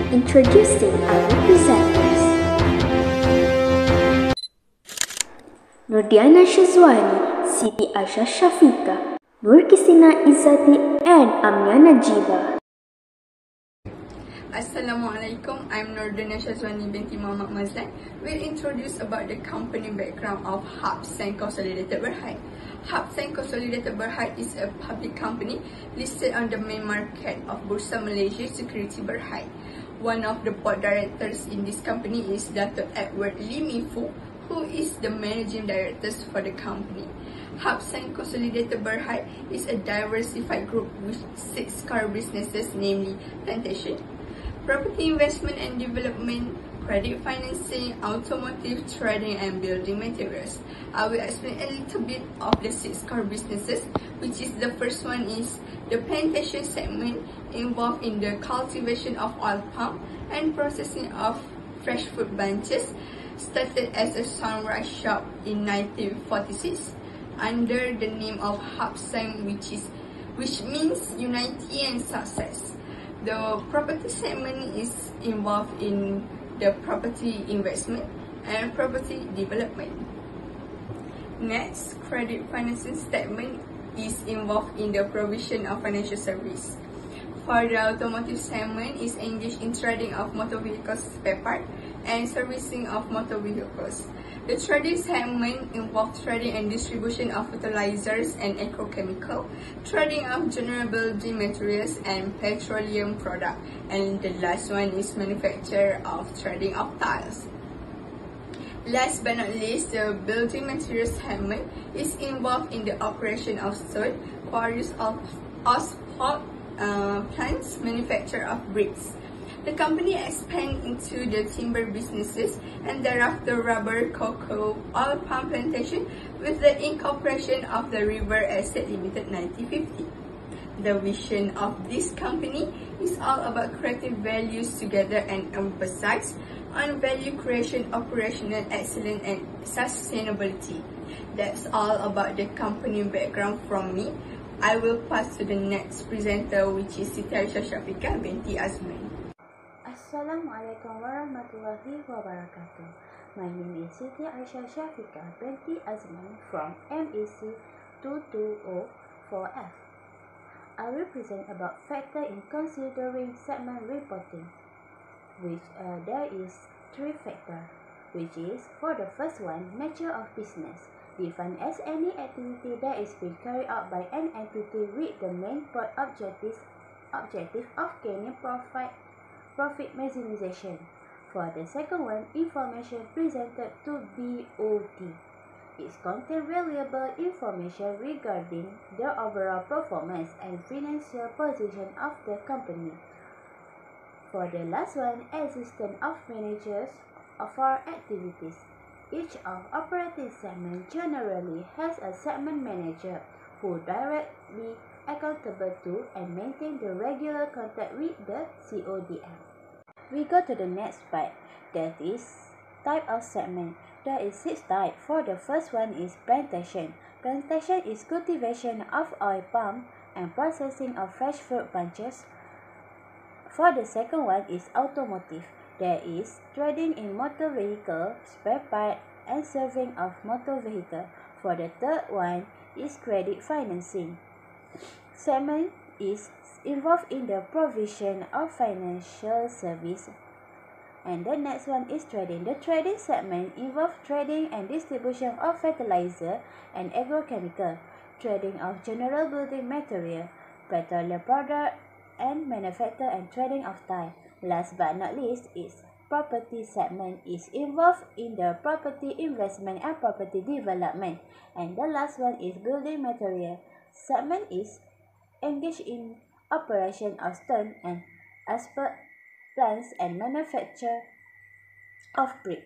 Introducing our presenters. Nurdiana Shazwani, Siti Asha Shafika, Nurkisina Izzati, and Amna Najiba. Assalamualaikum, I'm Nurdiana Shazwani binti Muhammad Mazlan. We'll introduce about the company background of Seng Consolidated Berhad. Seng Consolidated Berhad is a public company listed on the main market of Bursa Malaysia Security Berhad. One of the board directors in this company is Dr. Edward Lim Fu, who is the managing director for the company. Seng Consolidated Berhad is a diversified group with 6 core businesses, namely plantation, property investment and development, credit financing, automotive, trading, and building materials. I will explain a little bit of the 6 core businesses, which is the first one is the plantation segment, involved in the cultivation of oil palm and processing of fresh fruit bunches. Started as a sunrise shop in 1946 under the name of Seng, which means unity and success. The property segment is involved in the property investment and property development. Next, credit financing segment is involved in the provision of financial service. For the automotive segment is engaged in trading of motor vehicles spare part and servicing of motor vehicles. The trading segment involves trading and distribution of fertilizers and agrochemical, trading of general building materials and petroleum product, and the last one is manufacture of trading of tiles. Last but not least, the building materials segment is involved in the operation of stone, quarries of asphalt plants, manufacture of bricks. The company expanded into the timber businesses and thereafter rubber, cocoa, oil palm plantation with the incorporation of the River Estate Limited 1950. The vision of this company is all about creative values together and emphasize on value creation, operational excellence, and sustainability. That's all about the company background from me. I will pass to the next presenter, which is Siti Aisyah Shafika binti Azman. Assalamualaikum warahmatullahi wabarakatuh. My name is Siti Aisyah Shafika binti Azman from MAC2204F. I will present about factor in considering segment reporting, which there is 3 factors, which is for the first one, nature of business, defined as any activity that is being carried out by an entity with the main objective of gaining profit maximization. For the second one, information presented to BOD. It contains valuable information regarding the overall performance and financial position of the company. For the last one, existence of managers for activities. Each of operating segment generally has a segment manager who directly accountable to and maintain the regular contact with the CODM. We go to the next part, that is type of segment. There is 6 types. For the first one is plantation. Plantation is cultivation of oil palm and processing of fresh fruit bunches. For the second one is automotive. There is trading in motor vehicle, spare part, and serving of motor vehicle. For the third one is credit financing. Segment is involved in the provision of financial service. And the next one is trading. The trading segment involves trading and distribution of fertilizer and agrochemical, trading of general building material, petroleum product, and manufacture and trading of tile. Last but not least is property segment is involved in the property investment and property development. And the last one is building material. Segment is engaged in operation of stone and asphalt plants and manufacture of brick.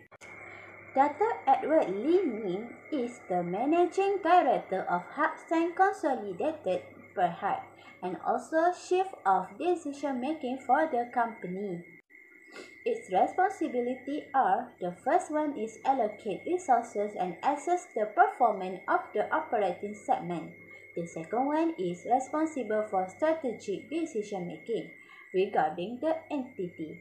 Dr. Edward Lim is the managing director of Seng Consolidated Berhad and also chief of decision making for the company. Its responsibilities are: the first one is allocate resources and assess the performance of the operating segment. The second one is responsible for strategic decision making regarding the entity.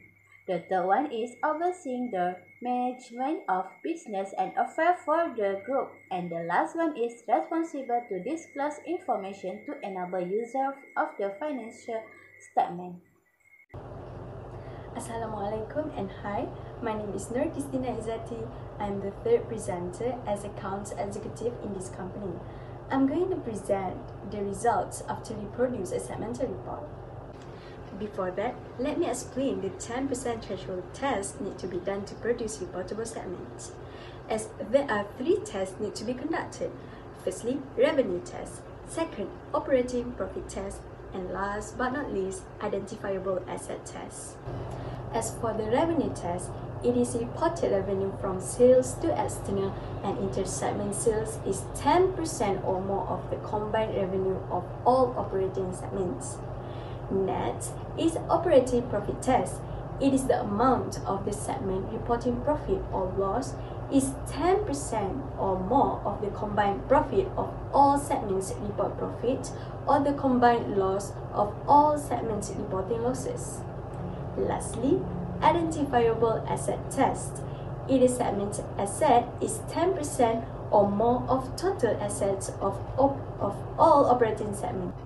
The third one is overseeing the management of business and affairs for the group. And the last one is responsible to disclose information to enable users of the financial statement. Assalamualaikum and hi, my name is Nur Christina Izzati. I'm the third presenter as accounts executive in this company. I'm going to present the results after we produce a segmental report. Before that, let me explain the 10% threshold test need to be done to produce reportable segments. As there are 3 tests need to be conducted. Firstly, revenue test. Second, operating profit test. And last but not least, identifiable asset test. As for the revenue test, it is reported revenue from sales to external and inter-segment sales is 10% or more of the combined revenue of all operating segments. Next is operating profit test. It is the amount of the segment reporting profit or loss is 10% or more of the combined profit of all segments report profit or the combined loss of all segments reporting losses. Lastly, identifiable asset test. It is segment asset is 10% or more of total assets of all operating segments.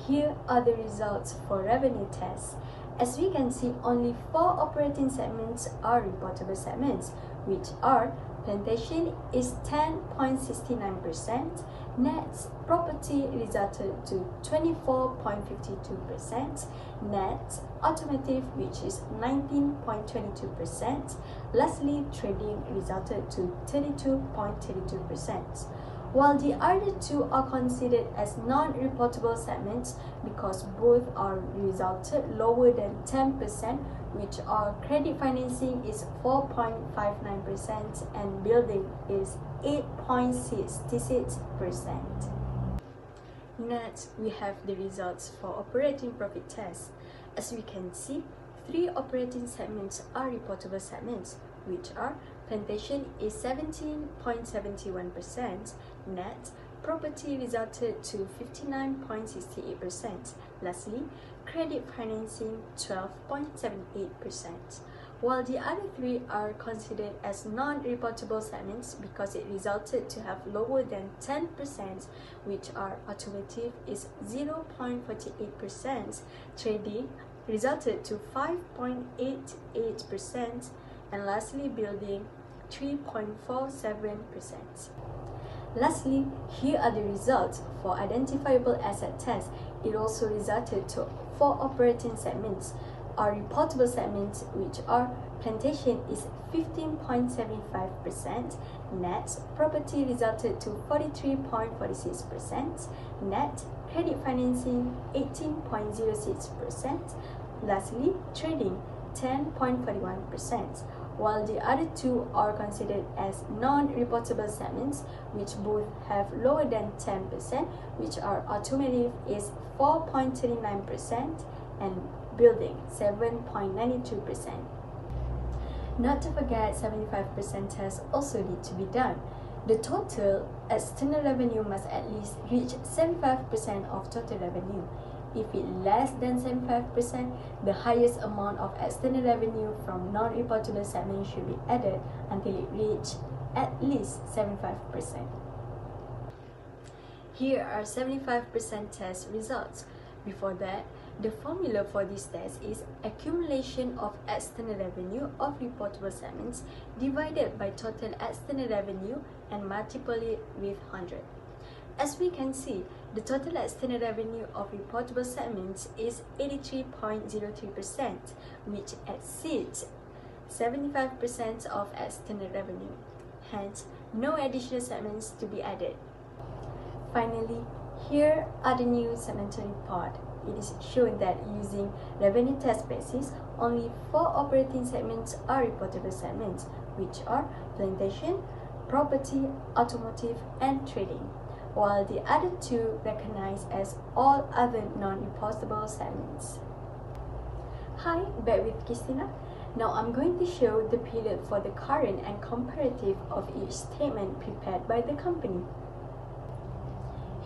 Here are the results for revenue test. As we can see, only 4 operating segments are reportable segments, which are plantation is 10.69%, net property resulted to 24.52%, net automotive which is 19.22%, lastly trading resulted to 32.32%. While the other 2 are considered as non-reportable segments because both are resulted lower than 10%, which are credit financing is 4.59% and building is 8.66%. Next, we have the results for operating profit test. As we can see, 3 operating segments are reportable segments, which are plantation is 17.71%, net property resulted to 59.68%, lastly credit financing 12.78%, while the other 3 are considered as non-reportable segments because it resulted to have lower than 10%, which are automotive is 0.48%, trading resulted to 5.88%, and lastly building 3.47%. Lastly, here are the results for identifiable asset test. It also resulted to 4 operating segments. Our reportable segments, which are plantation is 15.75%, net property resulted to 43.46%, net credit financing 18.06%, lastly trading 10.41%, while the other 2 are considered as non-reportable segments, which both have lower than 10%, which are automotive is 4.39% and building 7.92%. Not to forget, 75% tests also need to be done. The total external revenue must at least reach 75% of total revenue. If it less than 75%, the highest amount of external revenue from non-reportable segments should be added until it reaches at least 75%. Here are 75% test results. Before that, the formula for this test is accumulation of external revenue of reportable segments divided by total external revenue and multiply it with 100. As we can see, the total external revenue of reportable segments is 83.03%, which exceeds 75% of external revenue. Hence, no additional segments to be added. Finally, here are the new segmental report. It is shown that using revenue test basis, only 4 operating segments are reportable segments, which are plantation, property, automotive, and trading, while the other 2 recognized as all other non-reportable segments. Hi, back with Christina. Now I'm going to show the period for the current and comparative of each statement prepared by the company.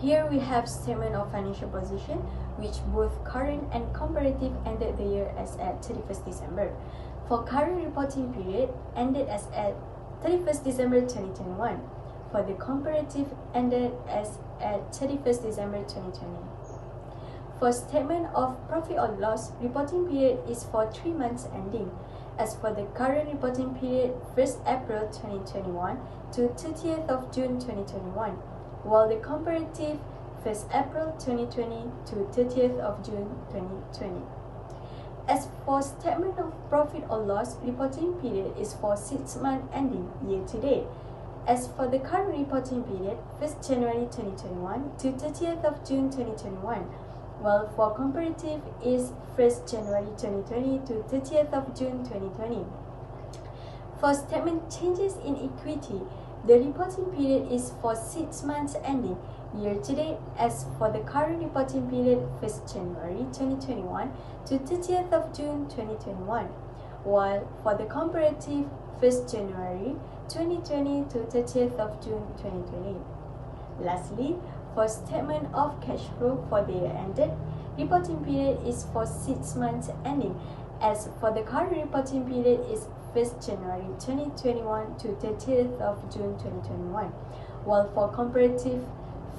Here we have statement of financial position, which both current and comparative ended the year as at 31st December. for current reporting period ended as at 31st December 2021, for the comparative ended as at 31st December 2020. For statement of profit or loss, reporting period is for 3 months ending, as for the current reporting period 1st April 2021 to 30th of June 2021, while the comparative 1st April 2020 to 30th of June 2020. As for statement of profit or loss, reporting period is for 6 months ending year to date. As for the current reporting period, 1st January 2021 to 30th of June 2021, while for comparative is 1st January 2020 to 30th of June 2020. For statement changes in equity, the reporting period is for 6 months ending year to date, as for the current reporting period 1st January 2021 to 30th of June 2021, while for the comparative 1st January 2020 to 30th of June 2020. Lastly, for statement of cash flow for the year ended, reporting period is for 6 months ending, as for the current reporting period is 1st January 2021 to 30th of June 2021, while for comparative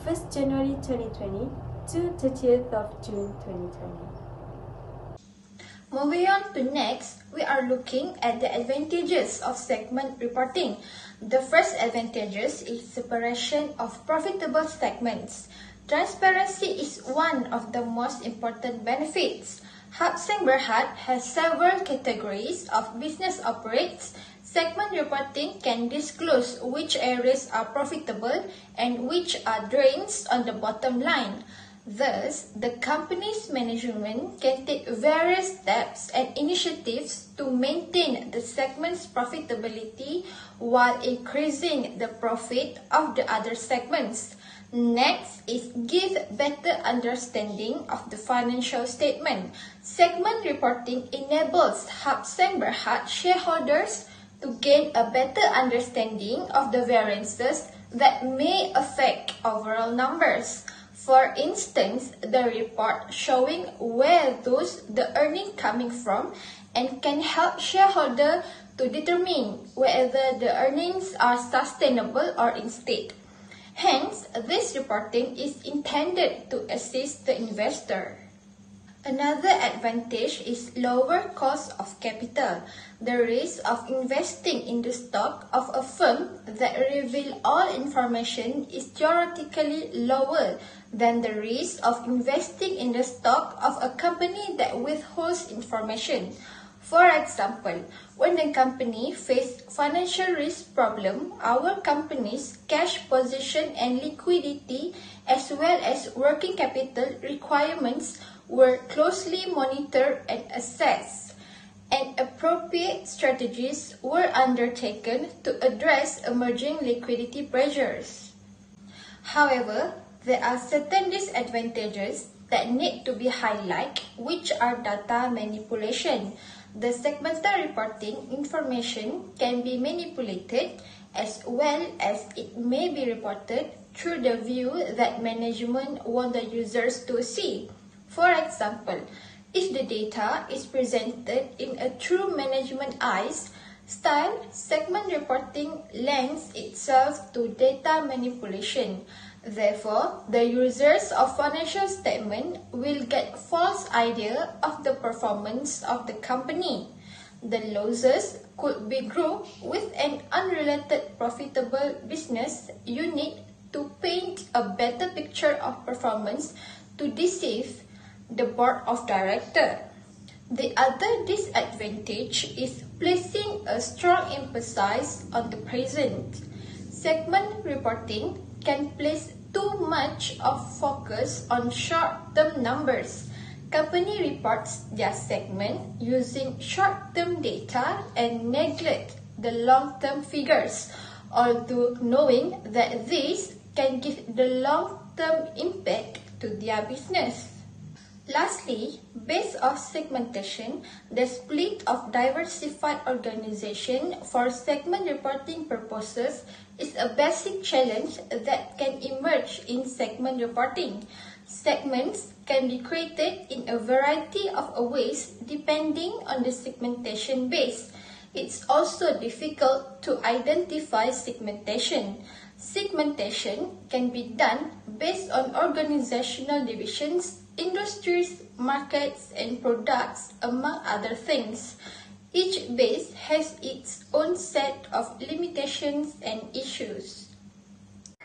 1st January 2020 to 30th of June 2020. Moving on to next, we are looking at the advantages of segment reporting. The first advantages is separation of profitable segments. Transparency is one of the most important benefits. Seng Berhad has several categories of business operates. Segment reporting can disclose which areas are profitable and which are drains on the bottom line. Thus, the company's management can take various steps and initiatives to maintain the segment's profitability while increasing the profit of the other segments. Next is give better understanding of the financial statement. Segment reporting enables Seng Berhad shareholders to gain a better understanding of the variances that may affect overall numbers. For instance, the report showing where the earning coming from and can help shareholder to determine whether the earnings are sustainable or instead. Hence, this reporting is intended to assist the investor. Another advantage is lower cost of capital. The risk of investing in the stock of a firm that reveals all information is theoretically lower than the risk of investing in the stock of a company that withholds information. For example, when a company faced financial risk problem, our company's cash position and liquidity as well as working capital requirements were closely monitored and assessed, and appropriate strategies were undertaken to address emerging liquidity pressures. However, there are certain disadvantages that need to be highlighted, which are data manipulation. The segmental reporting information can be manipulated as well as it may be reported through the view that management want the users to see. For example, if the data is presented in a true management eyes style, segment reporting lends itself to data manipulation. Therefore, the users of financial statement will get false idea of the performance of the company. The losses could be grouped with an unrelated profitable business unit to paint a better picture of performance to deceive the board of directors. The other disadvantage is placing a strong emphasis on the present. Segment reporting can place too much of focus on short-term numbers. Company reports their segment using short-term data and neglect the long-term figures, although knowing that this can give the long-term impact to their business. Lastly, based on segmentation, the split of diversified organization for segment reporting purposes is a basic challenge that can emerge in segment reporting. Segments can be created in a variety of ways depending on the segmentation base. It's also difficult to identify segmentation. Segmentation can be done based on organizational divisions, industries, markets, and products, among other things. Each base has its own set of limitations and issues.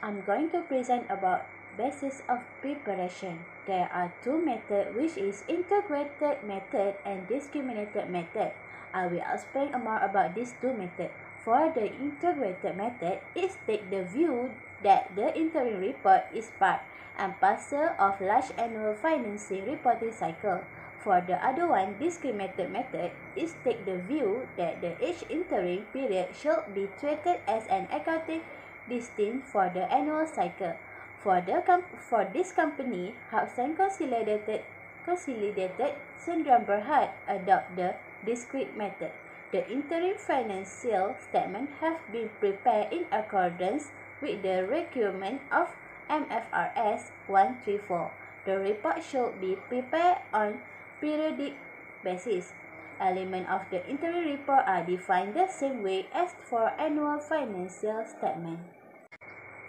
I'm going to present about basis of preparation. There are two methods, which is integrated method and discriminated method. I will explain more about these two methods. For the integrated method, it takes the view that the interim report is part and parcel of large annual financing reporting cycle. For the other one, discriminated method, it takes the view that each interim period should be treated as an accounting distinct for the annual cycle. For this company, Seng Consolidated Syndrome Berhad adopt the discrete method. The interim financial statement have been prepared in accordance with the requirement of MAC2204. The report should be prepared on periodic basis. Elements of the interim report are defined the same way as for annual financial statement.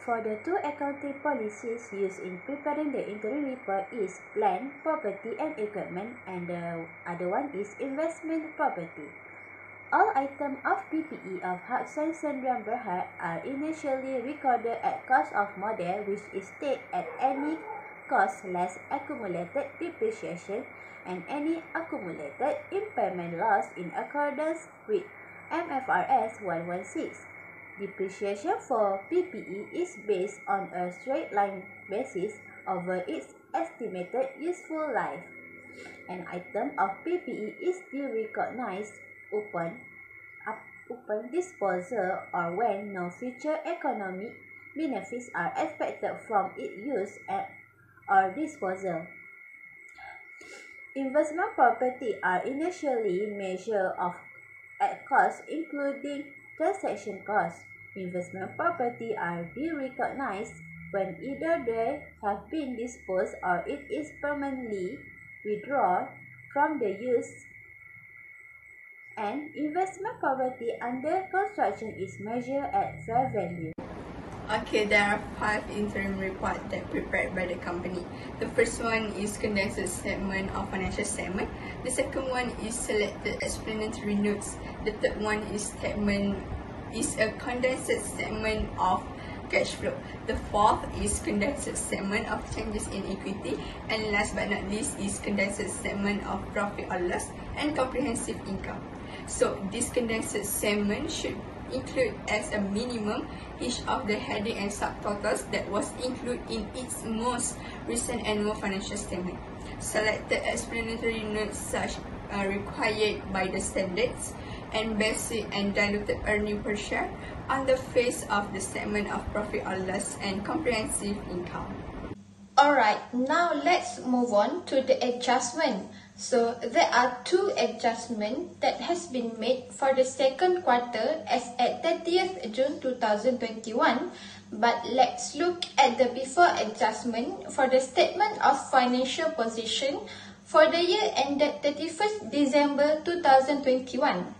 For the two accounting policies used in preparing the interim report is plant, property and equipment, and the other one is investment property. All items of PPE of Seng Syndrome Berhad are initially recorded at cost of model, which is stated at any cost less accumulated depreciation and any accumulated impairment loss in accordance with MFRS 116. Depreciation for PPE is based on a straight line basis over its estimated useful life. An item of PPE is derecognized upon disposal or when no future economic benefits are expected from its use or disposal. Investment property are initially measured at cost, including transaction costs. Investment property are derecognized when either they have been disposed or it is permanently withdrawn from the use, and investment property under construction is measured at fair value. Okay, there are 5 interim reports that prepared by the company. The first one is condensed statement of financial statement. The second one is selected explanatory notes. The third one is a condensed statement of cash flow. The fourth is condensed statement of changes in equity, and last but not least is condensed statement of profit or loss and comprehensive income. So this condensed statement should include as a minimum each of the heading and subtotals that was included in its most recent annual financial statement. Selected explanatory notes such are required by the standards, and basic and diluted earnings per share on the face of the statement of profit or loss and comprehensive income. Alright, now let's move on to the adjustment. So there are 2 adjustments that has been made for the second quarter as at 30th June 2021. But let's look at the before adjustment for the statement of financial position for the year ended 31st December 2021.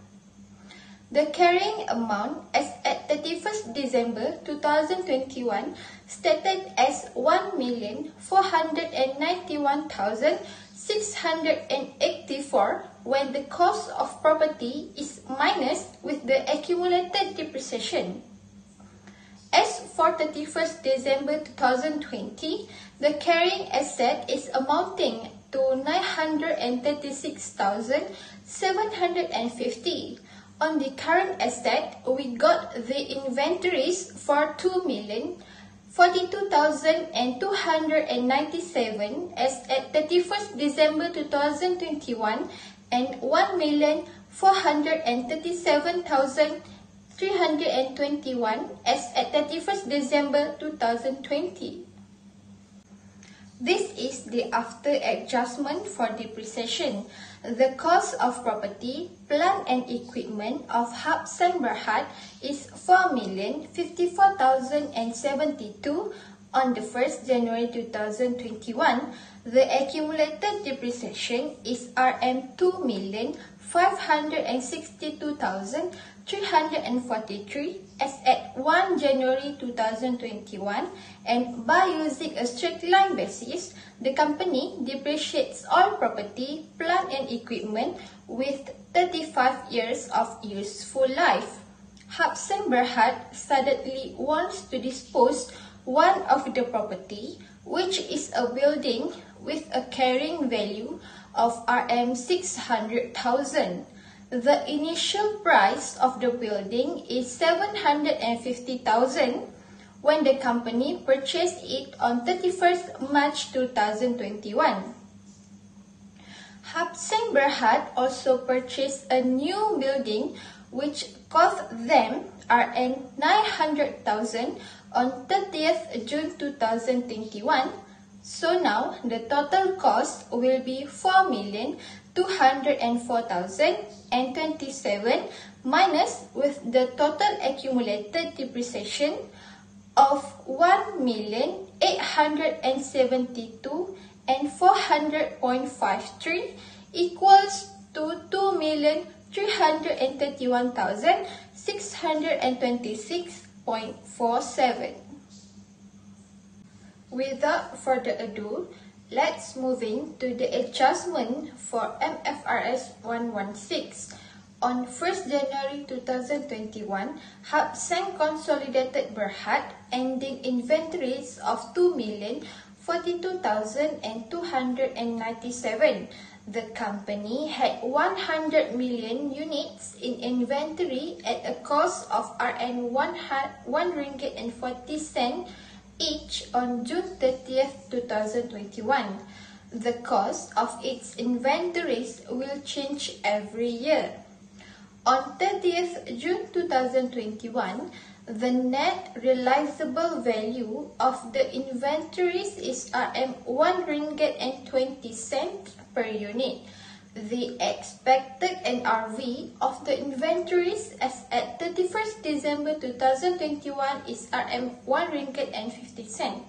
The carrying amount as at 31st December 2021 stated as 1,491,684 when the cost of property is minus with the accumulated depreciation. As for 31st December 2020, the carrying asset is amounting to 936,750. On the current asset, we got the inventories for 2,042,297 as at 31st December 2021 and 1,437,321 as at 31st December 2020. This is the after adjustment for depreciation. The cost of property, plant and equipment of Seng Berhad is 4,054,072 On the 1st January 2021, the accumulated depreciation is Rm2,562,343 as at 1 January 2021, and by using a straight line basis, the company depreciates all property, plant and equipment with 35 years of useful life. Seng Berhad suddenly wants to dispose one of the property, which is a building with a carrying value of Rm600,000. The initial price of the building is 750,000 when the company purchased it on 31st March 2021. Seng Berhad also purchased a new building which cost them Rm900,000 on 30th June 2021. So now the total cost will be 4,204,027 minus with the total accumulated depreciation of 1,872,400.53 equals to 2,331,626.47. Without further ado, let's move to the adjustment for MFRS 116. On 1st January 2021, Seng Consolidated Berhad ending inventories of 2,042,297. The company had 100 million units in inventory at a cost of Rm1.40 each on June 30th, 2021. The cost of its inventories will change every year. On 30th June 2021, the net realizable value of the inventories is Rm1.20 per unit. The expected NRV of the inventories as at 31st December 2021 is Rm1.50.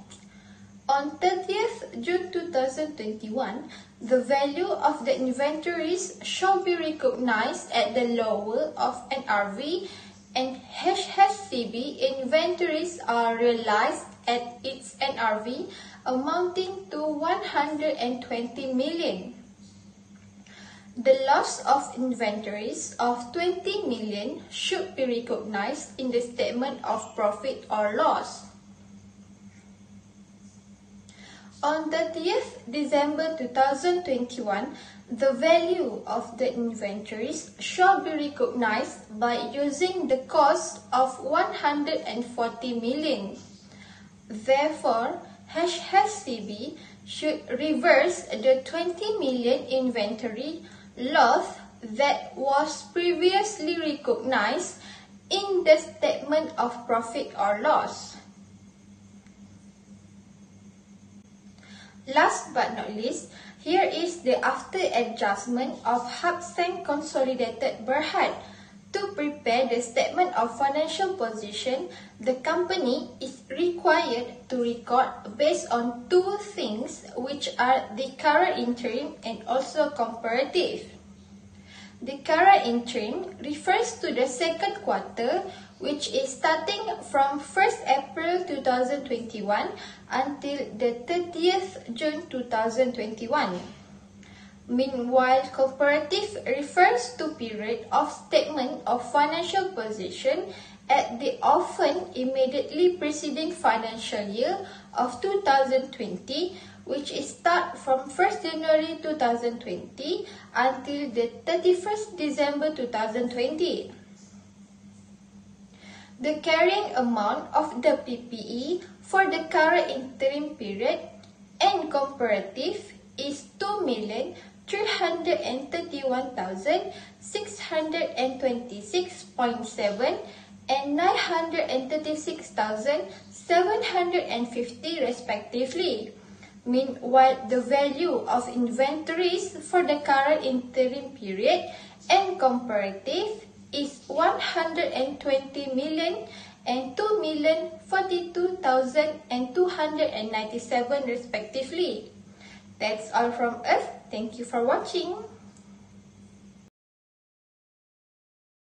On 30th June 2021, the value of the inventories shall be recognized at the lower of NRV, and HHCB inventories are realized at its NRV amounting to 120 million. The loss of inventories of 20 million should be recognized in the statement of profit or loss. On 30th December 2021, the value of the inventories shall be recognized by using the cost of 140 million. Therefore, HHCB should reverse the 20 million inventory loss that was previously recognized in the statement of profit or loss. Last but not least, here is the after adjustment of Seng Consolidated Berhad. To prepare the statement of financial position, the company is required to record based on two things, which are the current interim and also comparative. The current interim refers to the second quarter, which is starting from 1st April 2021 until the 30th June 2021. Meanwhile, comparative refers to period of statement of financial position at the often immediately preceding financial year of 2020, which is start from 1st January 2020 until the 31st December 2020. The carrying amount of the PPE for the current interim period and comparative is 2,331,626.7 and 936,750 respectively. Meanwhile, the value of inventories for the current interim period and comparative is 120 million and 2,042,297 respectively. That's all from us. Thank you for watching.